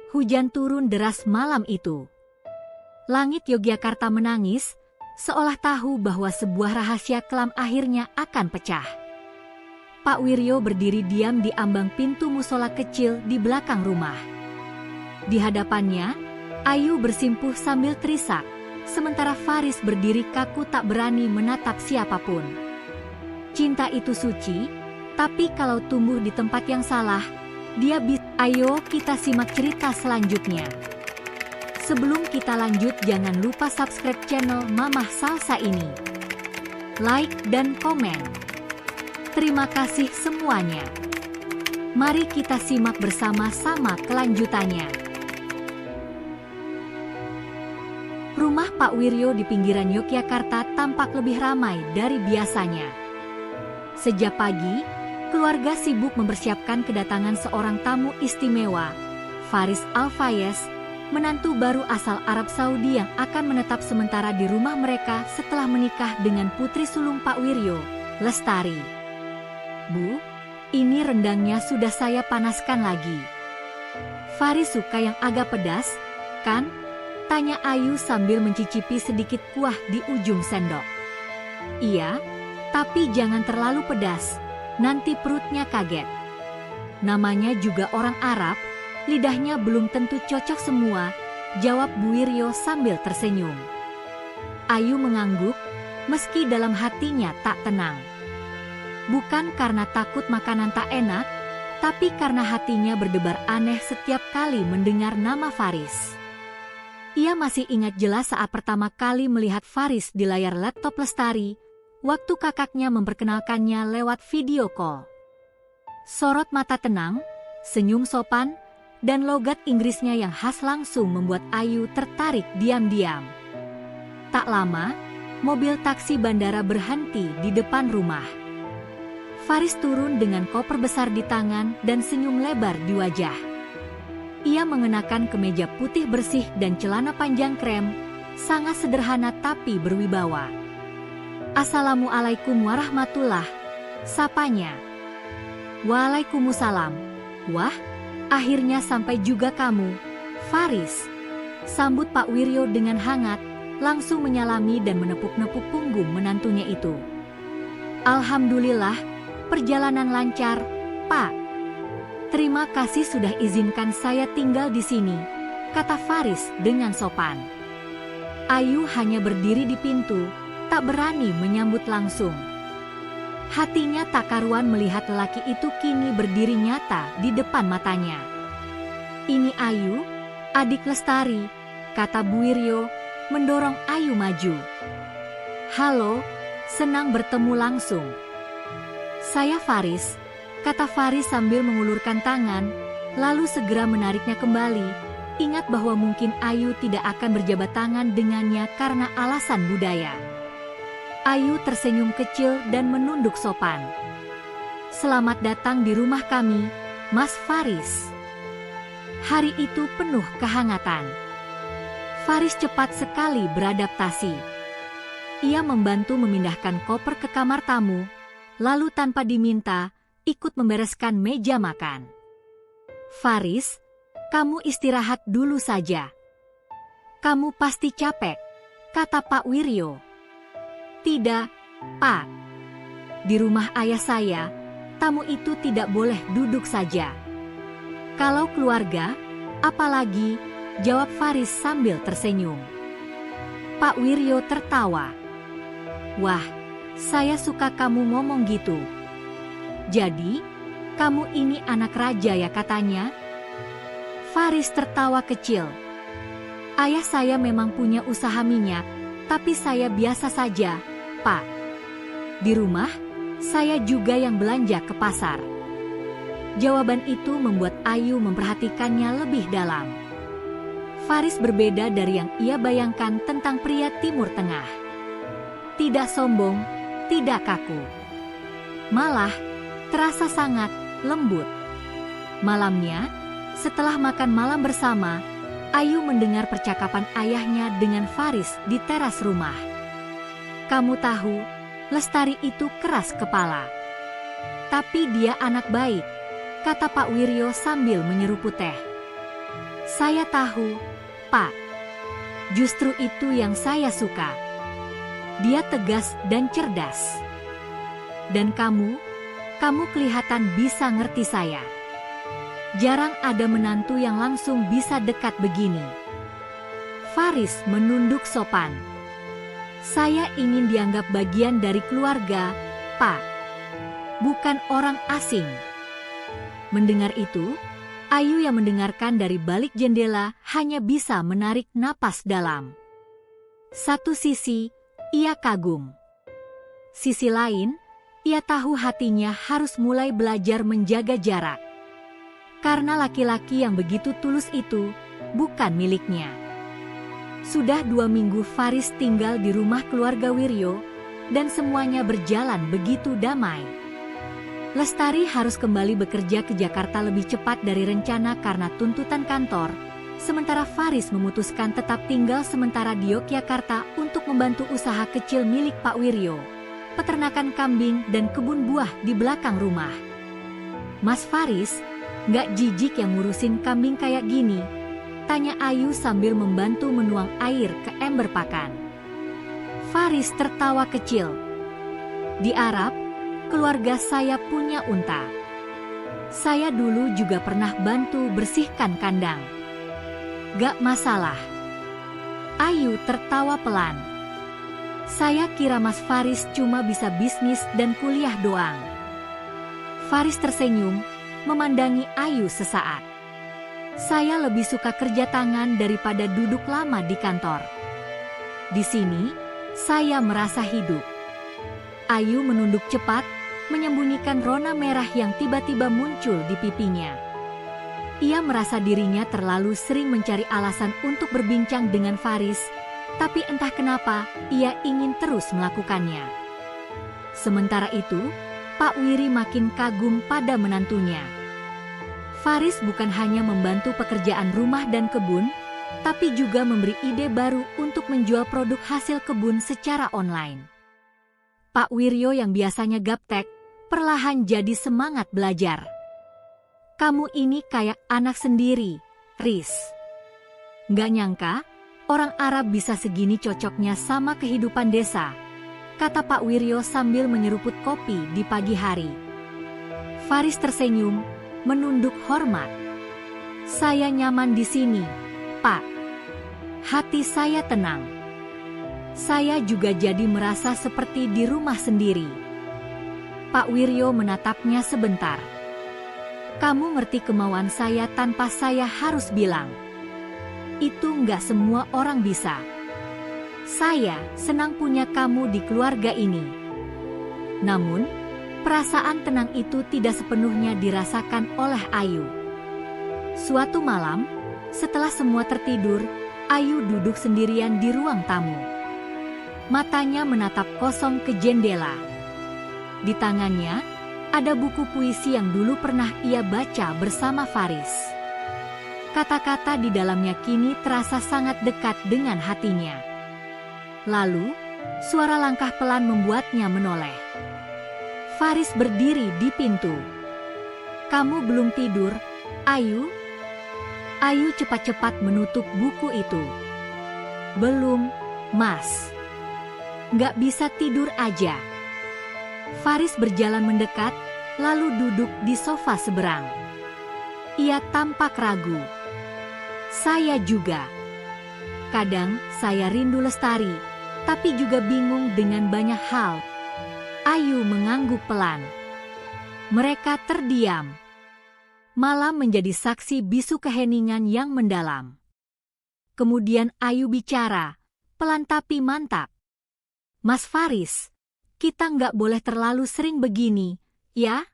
Hujan turun deras malam itu. Langit Yogyakarta menangis, seolah tahu bahwa sebuah rahasia kelam akhirnya akan pecah. Pak Wiryo berdiri diam di ambang pintu musola kecil di belakang rumah. Di hadapannya, Ayu bersimpuh sambil terisak, sementara Faris berdiri kaku tak berani menatap siapapun. Cinta itu suci, tapi kalau tumbuh di tempat yang salah, dia bisa. Ayo kita simak cerita selanjutnya. Sebelum kita lanjut, jangan lupa subscribe channel Mamah Salsa ini. Like dan komen. Terima kasih semuanya. Mari kita simak bersama-sama kelanjutannya. Rumah Pak Wiryo di pinggiran Yogyakarta tampak lebih ramai dari biasanya. Sejak pagi, keluarga sibuk mempersiapkan kedatangan seorang tamu istimewa, Faris Al-Fayez, menantu baru asal Arab Saudi yang akan menetap sementara di rumah mereka setelah menikah dengan putri sulung Pak Wiryo, Lestari. Bu, ini rendangnya sudah saya panaskan lagi. Faris suka yang agak pedas, kan? Tanya Ayu sambil mencicipi sedikit kuah di ujung sendok. Iya, tapi jangan terlalu pedas, nanti perutnya kaget. Namanya juga orang Arab, lidahnya belum tentu cocok semua, jawab Bu Wiryo sambil tersenyum. Ayu mengangguk, meski dalam hatinya tak tenang. Bukan karena takut makanan tak enak, tapi karena hatinya berdebar aneh setiap kali mendengar nama Faris. Ia masih ingat jelas saat pertama kali melihat Faris di layar laptop Lestari, waktu kakaknya memperkenalkannya lewat video call. Sorot mata tenang, senyum sopan, dan logat Inggrisnya yang khas langsung membuat Ayu tertarik diam-diam. Tak lama, mobil taksi bandara berhenti di depan rumah. Faris turun dengan koper besar di tangan dan senyum lebar di wajah. Ia mengenakan kemeja putih bersih dan celana panjang krem, sangat sederhana tapi berwibawa. Assalamualaikum warahmatullah, sapanya. Waalaikumsalam. Wah, akhirnya sampai juga kamu, Faris. Sambut Pak Wiryo dengan hangat, langsung menyalami dan menepuk-nepuk punggung menantunya itu. Alhamdulillah, perjalanan lancar, Pak. Terima kasih sudah izinkan saya tinggal di sini, kata Faris dengan sopan. Ayu hanya berdiri di pintu, tak berani menyambut langsung. Hatinya tak karuan melihat lelaki itu kini berdiri nyata di depan matanya. Ini Ayu, adik Lestari, kata Bu Wiryo, mendorong Ayu maju. Halo, senang bertemu langsung. Saya Faris, kata Faris sambil mengulurkan tangan, lalu segera menariknya kembali, ingat bahwa mungkin Ayu tidak akan berjabat tangan dengannya karena alasan budaya. Ayu tersenyum kecil dan menunduk sopan. Selamat datang di rumah kami, Mas Faris. Hari itu penuh kehangatan. Faris cepat sekali beradaptasi. Ia membantu memindahkan koper ke kamar tamu, lalu tanpa diminta, ikut membereskan meja makan. Faris, kamu istirahat dulu saja. Kamu pasti capek, kata Pak Wiryo. Tidak, Pak. Di rumah ayah saya, tamu itu tidak boleh duduk saja. Kalau keluarga, apalagi, jawab Faris sambil tersenyum. Pak Wiryo tertawa. Wah, saya suka kamu ngomong gitu. Jadi, kamu ini anak raja ya katanya? Faris tertawa kecil. Ayah saya memang punya usaha minyak, tapi saya biasa saja, Pak. Di rumah, saya juga yang belanja ke pasar. Jawaban itu membuat Ayu memperhatikannya lebih dalam. Faris berbeda dari yang ia bayangkan tentang pria Timur Tengah. Tidak sombong, tidak kaku. Malah, terasa sangat lembut. Malamnya, setelah makan malam bersama, Ayu mendengar percakapan ayahnya dengan Faris di teras rumah. Kamu tahu, Lestari itu keras kepala. Tapi dia anak baik, kata Pak Wiryo sambil menyeruput teh. Saya tahu, Pak. Justru itu yang saya suka. Dia tegas dan cerdas. Dan kamu kelihatan bisa ngerti saya. Jarang ada menantu yang langsung bisa dekat begini. Faris menunduk sopan. Saya ingin dianggap bagian dari keluarga, Pak. Bukan orang asing. Mendengar itu, Ayu yang mendengarkan dari balik jendela hanya bisa menarik napas dalam. Satu sisi, ia kagum. Sisi lain, ia tahu hatinya harus mulai belajar menjaga jarak. Karena laki-laki yang begitu tulus itu bukan miliknya. Sudah 2 minggu Faris tinggal di rumah keluarga Wiryo, dan semuanya berjalan begitu damai. Lestari harus kembali bekerja ke Jakarta lebih cepat dari rencana karena tuntutan kantor, sementara Faris memutuskan tetap tinggal sementara di Yogyakarta untuk membantu usaha kecil milik Pak Wiryo, peternakan kambing dan kebun buah di belakang rumah. Mas Faris, nggak jijik yang ngurusin kambing kayak gini? Tanya Ayu sambil membantu menuang air ke ember pakan. Faris tertawa kecil. Di Arab, keluarga saya punya unta. Saya dulu juga pernah bantu bersihkan kandang. Gak masalah. Ayu tertawa pelan. Saya kira Mas Faris cuma bisa bisnis dan kuliah doang. Faris tersenyum, memandangi Ayu sesaat. Saya lebih suka kerja tangan daripada duduk lama di kantor. Di sini, saya merasa hidup. Ayu menunduk cepat, menyembunyikan rona merah yang tiba-tiba muncul di pipinya. Ia merasa dirinya terlalu sering mencari alasan untuk berbincang dengan Faris, tapi entah kenapa ia ingin terus melakukannya. Sementara itu, Pak Wiri makin kagum pada menantunya. Faris bukan hanya membantu pekerjaan rumah dan kebun, tapi juga memberi ide baru untuk menjual produk hasil kebun secara online. Pak Wiryo yang biasanya gaptek, perlahan jadi semangat belajar. Kamu ini kayak anak sendiri, Riz. Nggak nyangka, orang Arab bisa segini cocoknya sama kehidupan desa, kata Pak Wiryo sambil menyeruput kopi di pagi hari. Faris tersenyum, menunduk hormat. Saya nyaman di sini, Pak. Hati saya tenang. Saya juga jadi merasa seperti di rumah sendiri. Pak Wiryo menatapnya sebentar. Kamu ngerti kemauan saya tanpa saya harus bilang. Itu nggak semua orang bisa. Saya senang punya kamu di keluarga ini. Namun, perasaan tenang itu tidak sepenuhnya dirasakan oleh Ayu. Suatu malam, setelah semua tertidur, Ayu duduk sendirian di ruang tamu. Matanya menatap kosong ke jendela. Di tangannya, ada buku puisi yang dulu pernah ia baca bersama Faris. Kata-kata di dalamnya kini terasa sangat dekat dengan hatinya. Lalu, suara langkah pelan membuatnya menoleh. Faris berdiri di pintu. Kamu belum tidur, Ayu? Ayu cepat-cepat menutup buku itu. Belum, Mas. Nggak bisa tidur aja. Faris berjalan mendekat, lalu duduk di sofa seberang. Ia tampak ragu. Saya juga. Kadang saya rindu Lestari, tapi juga bingung dengan banyak hal. Ayu mengangguk pelan. Mereka terdiam. Malam menjadi saksi bisu keheningan yang mendalam. Kemudian Ayu bicara, pelan tapi mantap. Mas Faris, kita nggak boleh terlalu sering begini, ya?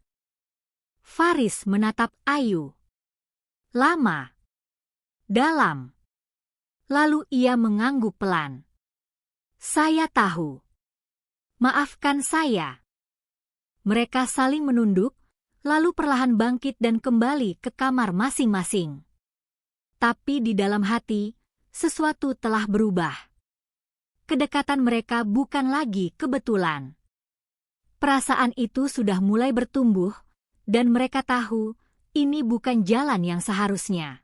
Faris menatap Ayu. Lama. Dalam. Lalu ia mengangguk pelan. Saya tahu. Maafkan saya. Mereka saling menunduk, lalu perlahan bangkit dan kembali ke kamar masing-masing. Tapi di dalam hati, sesuatu telah berubah. Kedekatan mereka bukan lagi kebetulan. Perasaan itu sudah mulai bertumbuh, dan mereka tahu ini bukan jalan yang seharusnya.